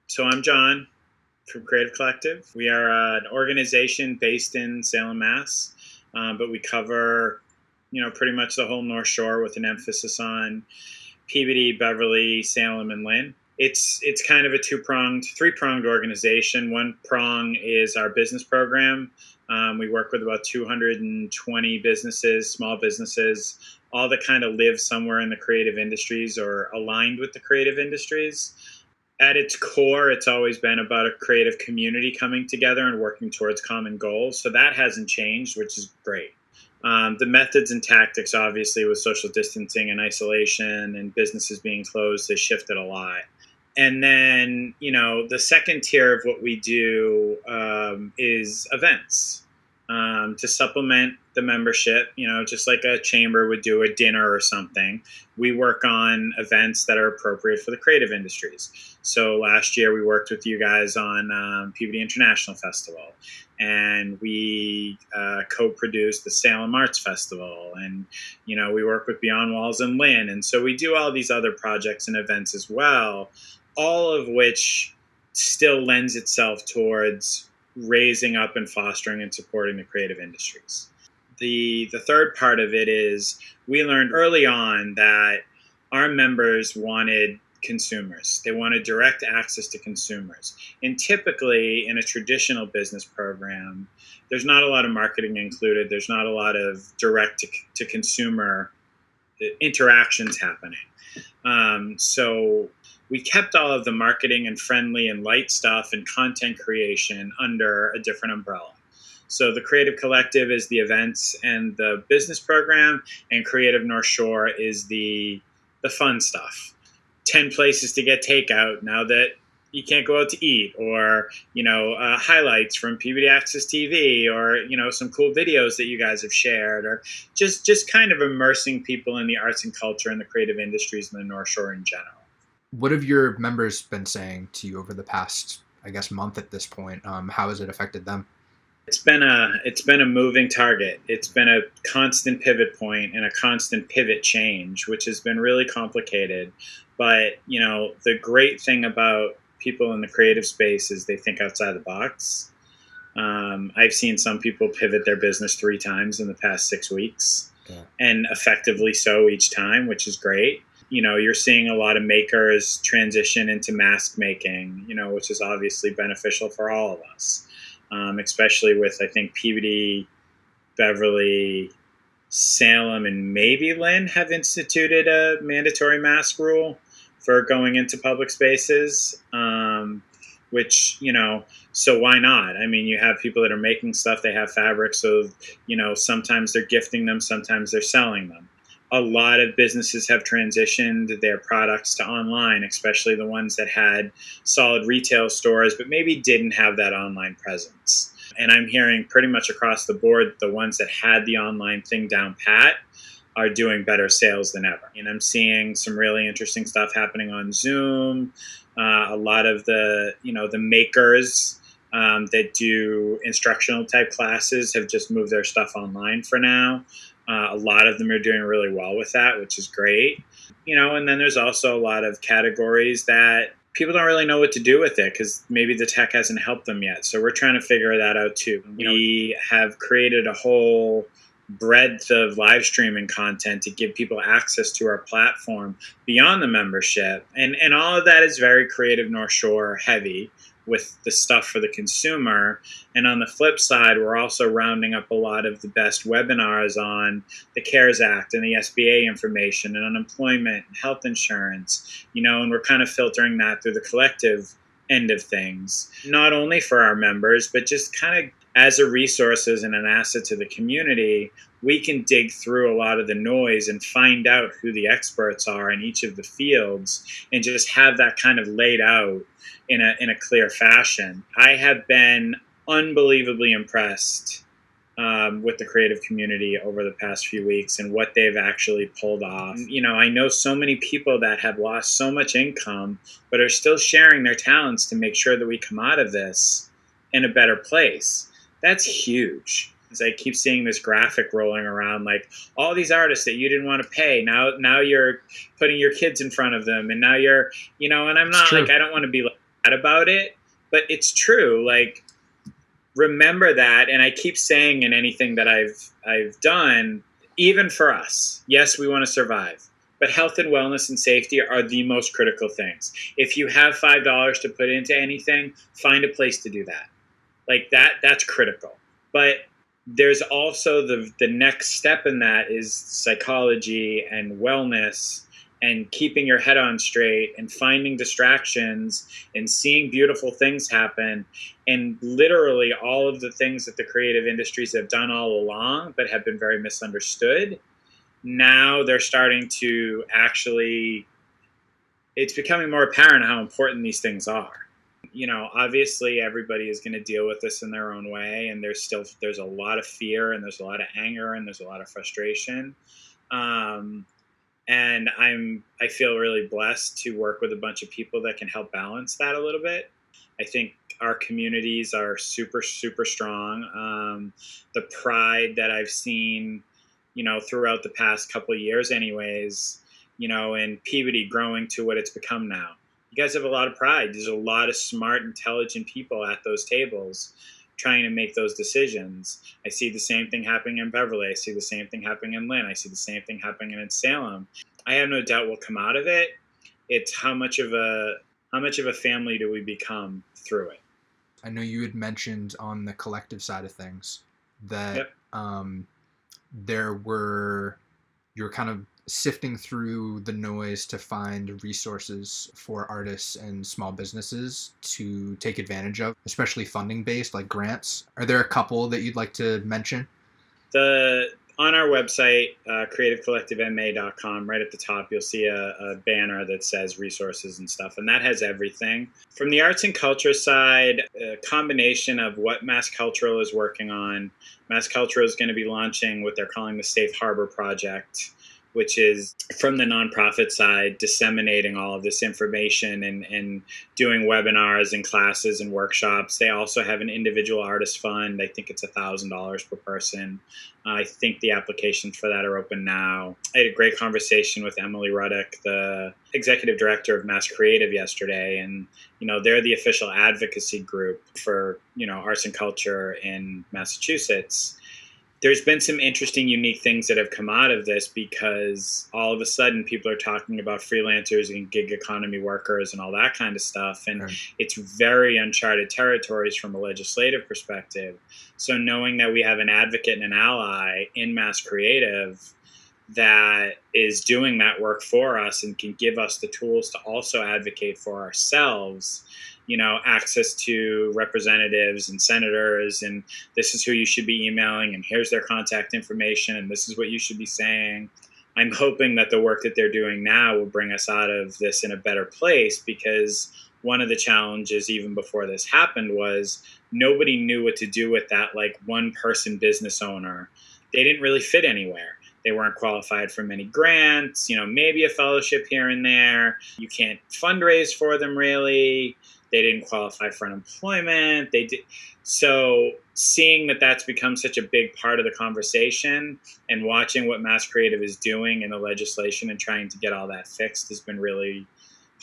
So I'm John from Creative Collective. We are an organization based in Salem, Mass, but we cover, pretty much the whole North Shore with an emphasis on Peabody, Beverly, Salem, and Lynn. It's kind of a three-pronged organization. One prong is our business program. We work with about 220 businesses, small businesses, all that kind of live somewhere in the creative industries or aligned with the creative industries. At its core, it's always been about a creative community coming together and working towards common goals. So that hasn't changed, which is great. The methods and tactics, obviously, with social distancing and isolation and businesses being closed, has shifted a lot. And then, the second tier of what we do is events to supplement the membership, just like a chamber would do a dinner or something. We work on events that are appropriate for the creative industries. So last year we worked with you guys on Peabody International Festival, and we co-produced the Salem Arts Festival, and we work with Beyond Walls and Lynn, and so we do all these other projects and events as well, all of which still lends itself towards raising up and fostering and supporting the creative industries. The third part of it is we learned early on that our members wanted consumers. They wanted direct access to consumers. And typically in a traditional business program, there's not a lot of marketing included. There's not a lot of direct to consumer interactions happening. So we kept all of the marketing and friendly and light stuff and content creation under a different umbrella. So the Creative Collective is the events and the business program, and Creative North Shore is the fun stuff. 10 places to get takeout now that you can't go out to eat, or highlights from Peabody Access TV, or some cool videos that you guys have shared, or just kind of immersing people in the arts and culture and the creative industries in the North Shore in general. What have your members been saying to you over the past, I guess, month at this point? How has it affected them? It's been a moving target. It's been a constant pivot point and a constant pivot change, which has been really complicated. But the great thing about people in the creative space is they think outside the box. I've seen some people pivot their business 3 times in the past 6 weeks, and effectively so each time, which is great. You're seeing a lot of makers transition into mask making, which is obviously beneficial for all of us, especially with, I think, Peabody, Beverly, Salem, and maybe Lynn have instituted a mandatory mask rule for going into public spaces, which, so why not? I mean, you have people that are making stuff, they have fabric, so, sometimes they're gifting them, sometimes they're selling them. A lot of businesses have transitioned their products to online, especially the ones that had solid retail stores, but maybe didn't have that online presence. And I'm hearing pretty much across the board, the ones that had the online thing down pat are doing better sales than ever. And I'm seeing some really interesting stuff happening on Zoom. A lot of the makers that do instructional type classes have just moved their stuff online for now. A lot of them are doing really well with that, which is great. And then there's also a lot of categories that people don't really know what to do with it because maybe the tech hasn't helped them yet. So we're trying to figure that out too. We have created a whole breadth of live streaming content to give people access to our platform beyond the membership. And all of that is very Creative North Shore heavy, with the stuff for the consumer. And on the flip side, we're also rounding up a lot of the best webinars on the CARES Act and the SBA information and unemployment and health insurance, and we're kind of filtering that through the collective end of things, not only for our members, but just kind of as a resource and an asset to the community. We can dig through a lot of the noise and find out who the experts are in each of the fields and just have that kind of laid out in a clear fashion. I have been unbelievably impressed with the creative community over the past few weeks and what they've actually pulled off. I know so many people that have lost so much income, but are still sharing their talents to make sure that we come out of this in a better place. That's huge. As I keep seeing this graphic rolling around, like all these artists that you didn't want to pay, now you're putting your kids in front of them, and now you're, and I'm not like, I don't want to be like bad about it, but it's true. Like, remember that, and I keep saying in anything that I've done, even for us, yes, we want to survive, but health and wellness and safety are the most critical things. If you have $5 to put into anything, find a place to do that. Like that's critical. But there's also the next step in that is psychology and wellness and keeping your head on straight and finding distractions and seeing beautiful things happen, and literally all of the things that the creative industries have done all along but have been very misunderstood. Now they're starting to actually, it's becoming more apparent how important these things are. Obviously everybody is going to deal with this in their own way, and there's a lot of fear, and there's a lot of anger, and there's a lot of frustration. And I feel really blessed to work with a bunch of people that can help balance that a little bit. I think our communities are super, super strong. The pride that I've seen, throughout the past couple of years anyways, and Peabody growing to what it's become now. You guys have a lot of pride. There's a lot of smart, intelligent people at those tables trying to make those decisions. I see the same thing happening in Beverly. I see the same thing happening in Lynn. I see the same thing happening in Salem. I have no doubt we'll come out of it. It's how much of a family do we become through it. I know you had mentioned on the collective side of things that Yep. You were kind of sifting through the noise to find resources for artists and small businesses to take advantage of, especially funding based, like grants. Are there a couple that you'd like to mention? On our website, creativecollectivema.com, right at the top, you'll see a banner that says resources and stuff, and that has everything. From the arts and culture side, a combination of what Mass Cultural is working on. Mass Cultural is going to be launching what they're calling the Safe Harbor Project, which is from the nonprofit side, disseminating all of this information and doing webinars and classes and workshops. They also have an individual artist fund. I think it's $1,000 per person. I think the applications for that are open now. I had a great conversation with Emily Ruddock, the executive director of Mass Creative, yesterday, and they're the official advocacy group for arts and culture in Massachusetts. There's been some interesting, unique things that have come out of this, because all of a sudden people are talking about freelancers and gig economy workers and all that kind of stuff. And Right. It's very uncharted territories from a legislative perspective. So knowing that we have an advocate and an ally in Mass Creative that is doing that work for us and can give us the tools to also advocate for ourselves, access to representatives and senators, and this is who you should be emailing, and here's their contact information, and this is what you should be saying. I'm hoping that the work that they're doing now will bring us out of this in a better place, because one of the challenges even before this happened was nobody knew what to do with that, like, one person business owner. They didn't really fit anywhere. They weren't qualified for many grants, maybe a fellowship here and there. You can't fundraise for them really. They didn't qualify for unemployment. They did. So seeing that that's become such a big part of the conversation, and watching what Mass Creative is doing in the legislation and trying to get all that fixed has been really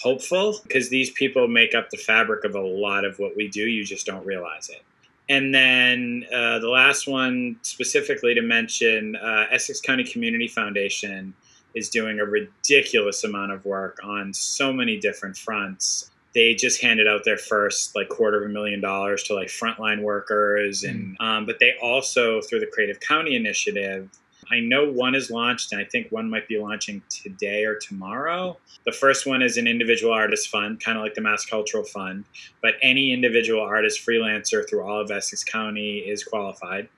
hopeful, because these people make up the fabric of a lot of what we do. You just don't realize it. And then the last one specifically to mention, Essex County Community Foundation is doing a ridiculous amount of work on so many different fronts. They just handed out their first $250,000 to frontline workers, and but they also, through the Creative County Initiative, I know one is launched, and I think one might be launching today or tomorrow. The first one is an individual artist fund, kind of like the Mass Cultural Fund, but any individual artist freelancer through all of Essex County is qualified.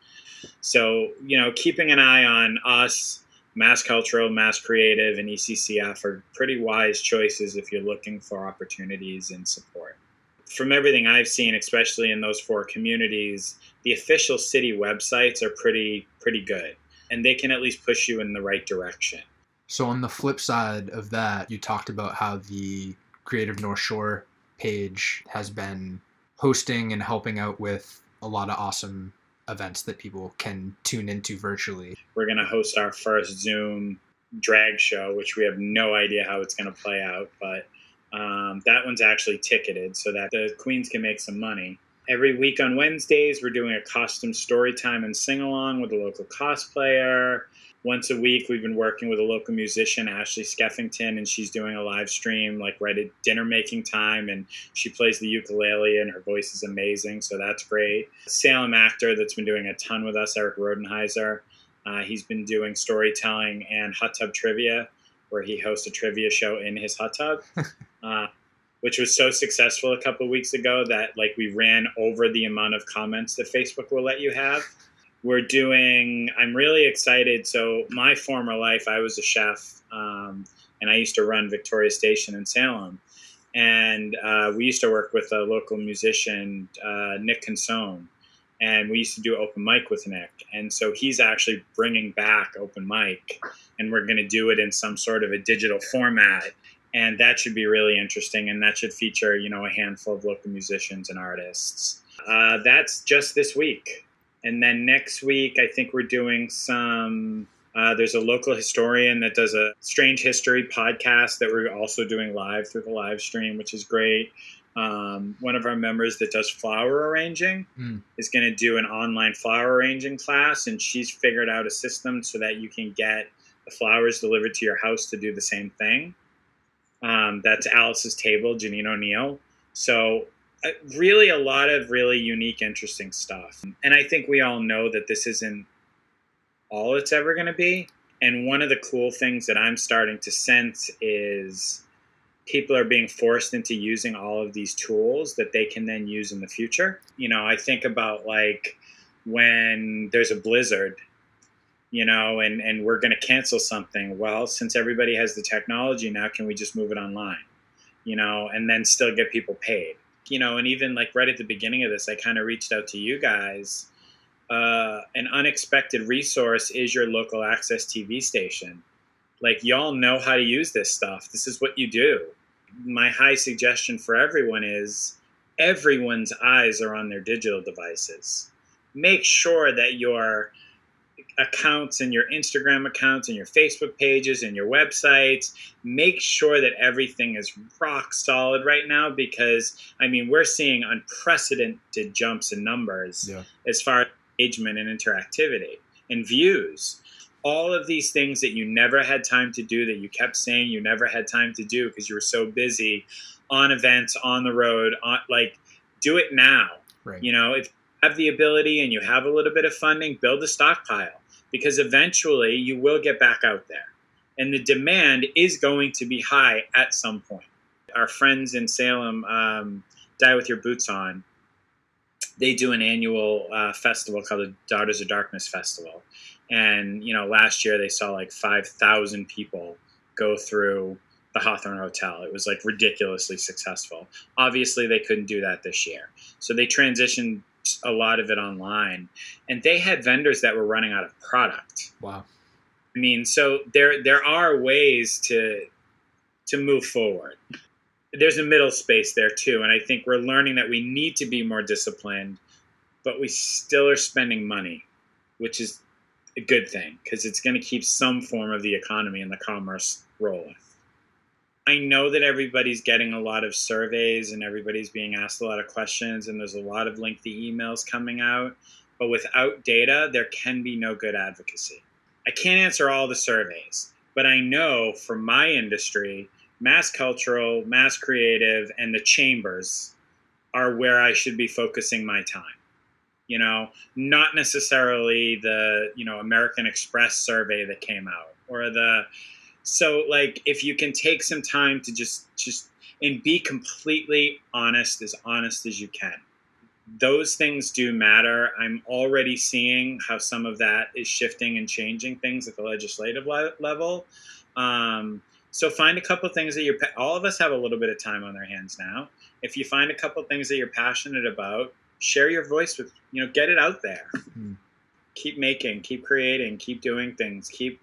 So, keeping an eye on us, Mass Cultural, Mass Creative, and ECCF are pretty wise choices if you're looking for opportunities and support. From everything I've seen, especially in those 4 communities, the official city websites are pretty good, and they can at least push you in the right direction. So on the flip side of that, you talked about how the Creative North Shore page has been hosting and helping out with a lot of awesome events that people can tune into virtually. We're going to host our first Zoom drag show, which we have no idea how it's going to play out, but That one's actually ticketed so that the queens can make some money. Every week on Wednesdays, we're doing a costume story time and sing along with a local cosplayer. Once a week, we've been working with a local musician, Ashley Skeffington, and she's doing a live stream like right at dinner making time, and she plays the ukulele, and her voice is amazing, so that's great. Salem actor that's been doing a ton with us, Eric Rodenheiser. He's been doing storytelling and hot tub trivia, where he hosts a trivia show in his hot tub. Which was so successful a couple of weeks ago that like we ran over the amount of comments that Facebook will let you have. I'm really excited. So my former life, I was a chef, and I used to run Victoria Station in Salem. And we used to work with a local musician, Nick Consone, and we used to do open mic with Nick. And so he's actually bringing back open mic, and we're going to do it in some sort of a digital format. And that should be really interesting, and that should feature, a handful of local musicians and artists. That's just this week. And then next week, I think we're doing there's a local historian that does a strange history podcast that we're also doing live through the live stream, which is great. One of our members that does flower arranging is going to do an online flower arranging class, and she's figured out a system so that you can get the flowers delivered to your house to do the same thing. That's Alice's Table, Janine O'Neill. So really a lot of really unique, interesting stuff. And I think we all know that this isn't all it's ever going to be. And one of the cool things that I'm starting to sense is people are being forced into using all of these tools that they can then use in the future. I think about like when there's a blizzard, and we're going to cancel something. Well, since everybody has the technology now, can we just move it online, and then still get people paid, and even like right at the beginning of this, I kind of reached out to you guys. An unexpected resource is your local access TV station. Like, y'all know how to use this stuff. This is what you do. My high suggestion for everyone is everyone's eyes are on their digital devices. Make sure that your accounts and your Instagram accounts and your Facebook pages and your websites, make sure that everything is rock solid right now, because we're seeing unprecedented jumps in numbers as far as engagement and interactivity and views. All of these things that you never had time to do, that you kept saying you never had time to do because you were so busy on events, on the road, do it now. Right. If you have the ability and you have a little bit of funding, build a stockpile, because eventually you will get back out there. And the demand is going to be high at some point. Our friends in Salem, Die With Your Boots On, they do an annual festival called the Daughters of Darkness Festival. And, last year they saw like 5,000 people go through the Hawthorne Hotel. It was like ridiculously successful. Obviously they couldn't do that this year. So they transitioned a lot of it online, and they had vendors that were running out of product. Wow. So there are ways to move forward. There's a middle space there too, and I think we're learning that we need to be more disciplined, but we still are spending money, which is a good thing because it's going to keep some form of the economy and the commerce rolling. I know that everybody's getting a lot of surveys and everybody's being asked a lot of questions, and there's a lot of lengthy emails coming out, but without data, there can be no good advocacy. I can't answer all the surveys, but I know for my industry, mass cultural, mass creative, and the chambers are where I should be focusing my time. Not necessarily the, American Express survey that came out so like if you can take some time to just and be completely honest as you can. Those things do matter. I'm already seeing how some of that is shifting and changing things at the legislative level. So find a couple things that all of us have a little bit of time on their hands now. If you find a couple things that you're passionate about, share your voice with, get it out there. Mm-hmm. Keep making, keep creating, keep doing things, keep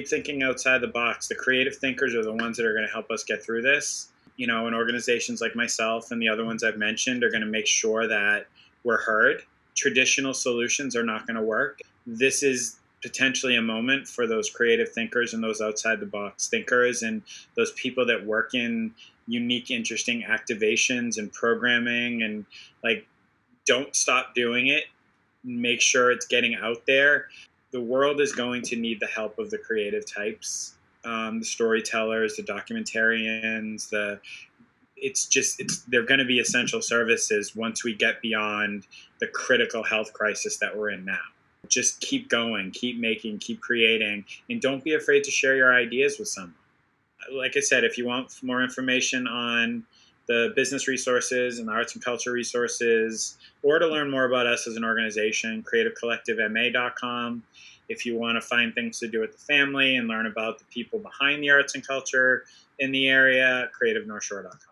thinking outside the box. The creative thinkers are the ones that are going to help us get through this. And organizations like myself and the other ones I've mentioned are going to make sure that we're heard. Traditional solutions are not going to work. This is potentially a moment for those creative thinkers and those outside the box thinkers and those people that work in unique, interesting activations and programming, and like, don't stop doing it. Make sure it's getting out there. The world is going to need the help of the creative types, the storytellers, the documentarians, they're going to be essential services once we get beyond the critical health crisis that we're in now. Just keep going, keep making, keep creating, and don't be afraid to share your ideas with someone. Like I said, if you want more information on the business resources and the arts and culture resources, or to learn more about us as an organization, creativecollectivema.com. If you want to find things to do with the family and learn about the people behind the arts and culture in the area, creativenorthshore.com.